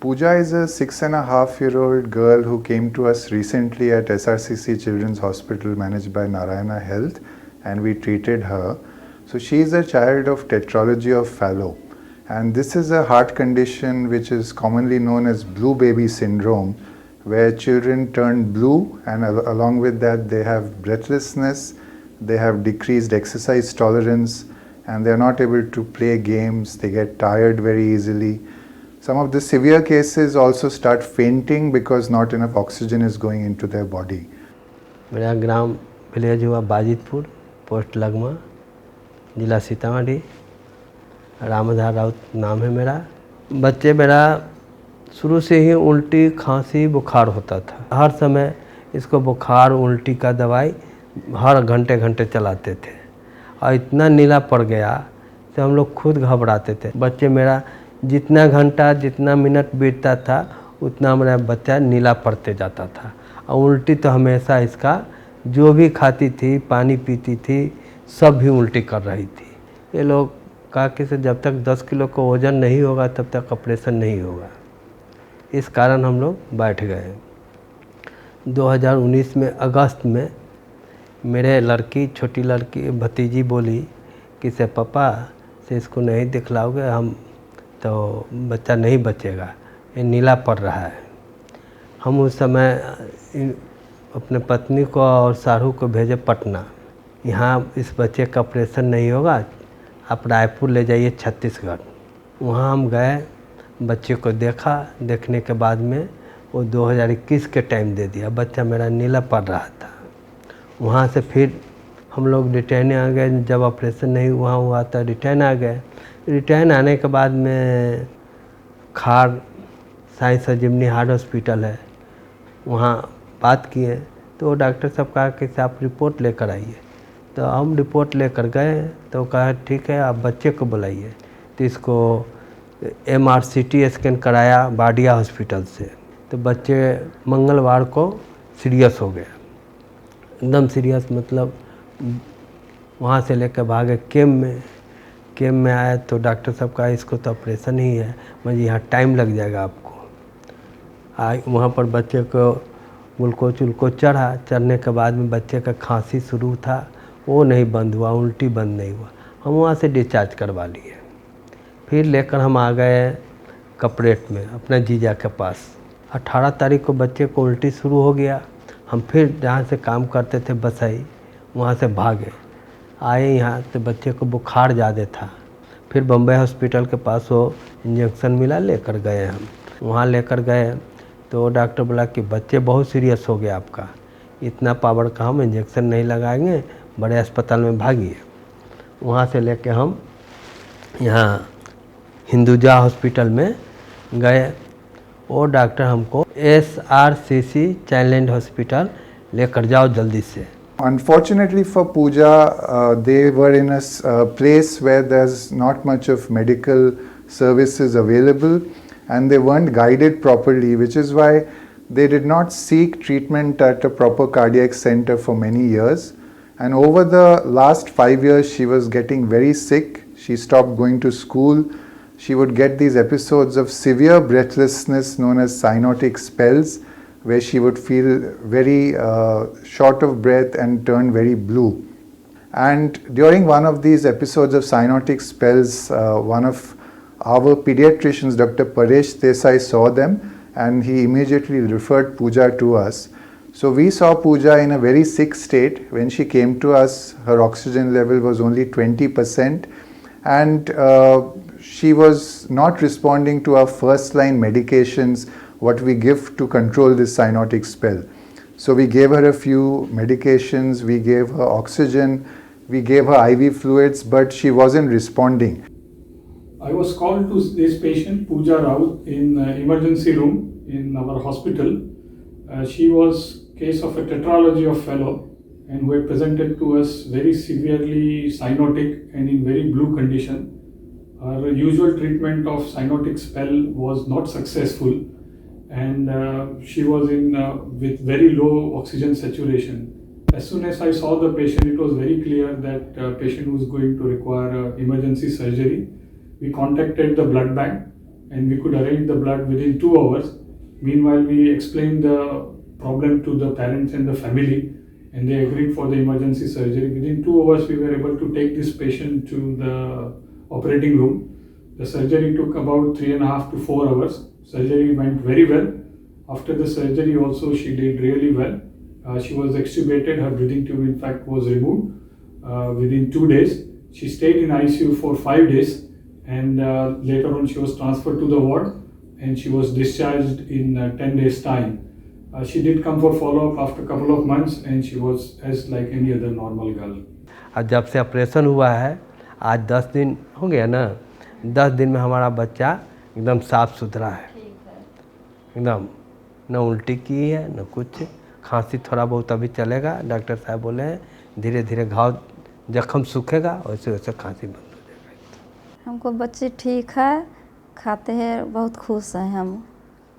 Pooja is a 6.5-year-old girl who came to us recently at SRCC Children's Hospital managed by Narayana Health, and we treated her. So she is a child of tetralogy of Fallot, and this is a heart condition which is commonly known as blue baby syndrome, where children turn blue, and along with that they have breathlessness, they have decreased exercise tolerance, and they are not able to play games, they get tired very easily. Some of the severe cases also start fainting because not enough oxygen is going into their body. मेरा ग्राम village हुआ Bajitpur, post Lagma, जिला सीतामढ़ी। रामधार राउत नाम है मेरा। बच्चे मेरा शुरू से ही उल्टी, खांसी, बुखार होता था। हर समय इसको बुखार, उल्टी का दवाई हर घंटे घंटे चलाते थे और इतना नीला पड़ गया तो हम लोग खुद घबराते थे। बच्चे मेरा जितना घंटा, जितना मिनट बीतता था उतना मेरा बच्चा नीला पड़ते जाता था। और उल्टी तो हमेशा इसका जो भी खाती थी, पानी पीती थी, सब भी उल्टी कर रही थी। ये लोग कहा कि जब तक 10 किलो का वज़न नहीं होगा तब तक ऑपरेशन नहीं होगा। इस कारण हम लोग बैठ गए। 2019 में अगस्त में मेरे लड़की, छोटी लड़की भतीजी बोली कि से पापा से इसको नहीं दिखलाओगे हम तो बच्चा नहीं बचेगा, ये नीला पड़ रहा है। हम उस समय अपने पत्नी को और सारू को भेजे पटना। यहाँ इस बच्चे का ऑपरेशन नहीं होगा, आप रायपुर ले जाइए छत्तीसगढ़। वहाँ हम गए, बच्चे को देखा। देखने के बाद में वो 2021 के टाइम दे दिया। बच्चा मेरा नीला पड़ रहा था। वहाँ से फिर हम लोग रिटर्न आ गए। जब ऑपरेशन नहीं वहाँ हुआ था रिटर्न आ गए। रिटर्न आने के बाद में खार साई संजीवनी हार्ट हॉस्पिटल है, वहाँ बात किए तो डॉक्टर साहब कहा कि आप रिपोर्ट लेकर आइए। तो हम रिपोर्ट लेकर गए तो कहा ठीक है आप बच्चे को बुलाइए। तो इसको MRCT स्कैन कराया बाडिया हॉस्पिटल से। तो बच्चे मंगलवार को सीरियस हो गए, एकदम सीरियस। मतलब वहाँ से लेकर भागे कैम में आया तो डॉक्टर साहब कहा इसको तो ऑपरेशन ही है, मुझे यहाँ टाइम लग जाएगा आपको। वहाँ पर बच्चे को ग्लूकोज चढ़ा। चढ़ने के बाद में बच्चे का खांसी शुरू था, वो नहीं बंद हुआ, उल्टी बंद नहीं हुआ। हम वहाँ से डिस्चार्ज करवा लिए। फिर लेकर हम आ गए कपरेट में अपने जीजा के पास। 18 तारीख को बच्चे को उल्टी शुरू हो गया। हम फिर जहाँ से काम करते थे बसई, वहाँ से भागे आए यहाँ। तो बच्चे को बुखार ज़्यादा था। फिर बम्बई हॉस्पिटल के पास वो इंजेक्शन मिला, लेकर गए हम। वहाँ लेकर गए तो डॉक्टर बोला कि बच्चे बहुत सीरियस हो गया आपका, इतना पावर का हम इंजेक्शन नहीं लगाएंगे, बड़े अस्पताल में भागिए। वहाँ से लेके हम यहाँ हिंदुजा हॉस्पिटल में गए। वो डॉक्टर हमको SRCC चाइल्ड हॉस्पिटल लेकर जाओ जल्दी से। Unfortunately for Pooja, they were in a place where there's not much of medical services available, and they weren't guided properly, which is why they did not seek treatment at a proper cardiac center for many years. And over the last 5 years, she was getting very sick. She stopped going to school. She would get these episodes of severe breathlessness known as cyanotic spells, where she would feel very short of breath and turn very blue. And during one of these episodes of cyanotic spells, one of our pediatricians, Dr. Paresh Desai, saw them, and he immediately referred Pooja to us. So we saw Pooja in a very sick state. When she came to us, her oxygen level was only 20%, and she was not responding to our first line medications, what we give to control this cyanotic spell. So we gave her a few medications, we gave her oxygen, we gave her IV fluids, but she wasn't responding. I was called to this patient, Pooja Raut, in emergency room in our hospital. She was case of a tetralogy of Fallot, and who had presented to us very severely cyanotic and in very blue condition. Our usual treatment of cyanotic spell was not successful, and she was in with very low oxygen saturation. As soon as I saw the patient, it was very clear that patient was going to require emergency surgery. We contacted the blood bank and we could arrange the blood within 2 hours. Meanwhile, we explained the problem to the parents and the family, and they agreed for the emergency surgery. Within 2 hours, we were able to take this patient to the operating room. The surgery took about 3.5 to 4 hours. Surgery went very well. After the surgery also, she did really well. She was extubated, her breathing tube in fact was removed within 2 days. She stayed in ICU for 5 days, and later on she was transferred to the ward and she was discharged in 10 days time. She did come for follow-up after a couple of months, and she was as like any other normal girl. और जब से operation हुआ है आज 10 दिन हो गया ना, 10 दिन में हमारा बच्चा एकदम साफ सुथरा है, एकदम न उल्टी की है न कुछ, खांसी थोड़ा बहुत अभी चलेगा, डॉक्टर साहब बोले हैं धीरे धीरे घाव जख्म सूखेगा वैसे वैसे खांसी बंद हो जाएगा। हमको बच्चे ठीक है, खाते हैं, बहुत खुश हैं हम।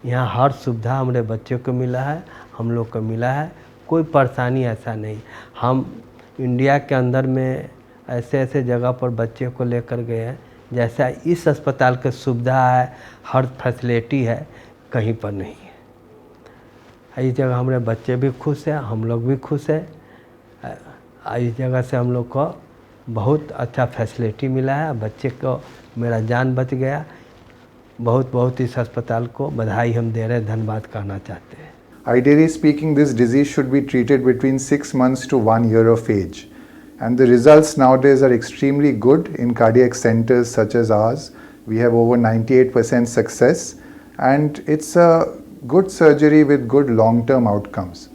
यहाँ हर सुविधा हमारे बच्चों को मिला है, हम लोग को मिला है, कोई परेशानी ऐसा नहीं। हम इंडिया के अंदर में ऐसे ऐसे जगह पर बच्चे को लेकर गए हैं, जैसा इस अस्पताल की सुविधा है, हर फैसिलिटी है, कहीं पर नहीं है। इस जगह हमारे बच्चे भी खुश हैं, हम लोग भी खुश हैं। इस जगह से हम लोग को बहुत अच्छा फैसिलिटी मिला है, बच्चे को मेरा जान बच गया। बहुत बहुत इस अस्पताल को बधाई हम दे रहे हैं, धन्यवाद कहना चाहते हैं। Ideally speaking, this disease should be treated between 6 months to 1 year of age. And the results nowadays are extremely good in cardiac centers such as ours. We have over 98% success, and it's a good surgery with good long-term outcomes.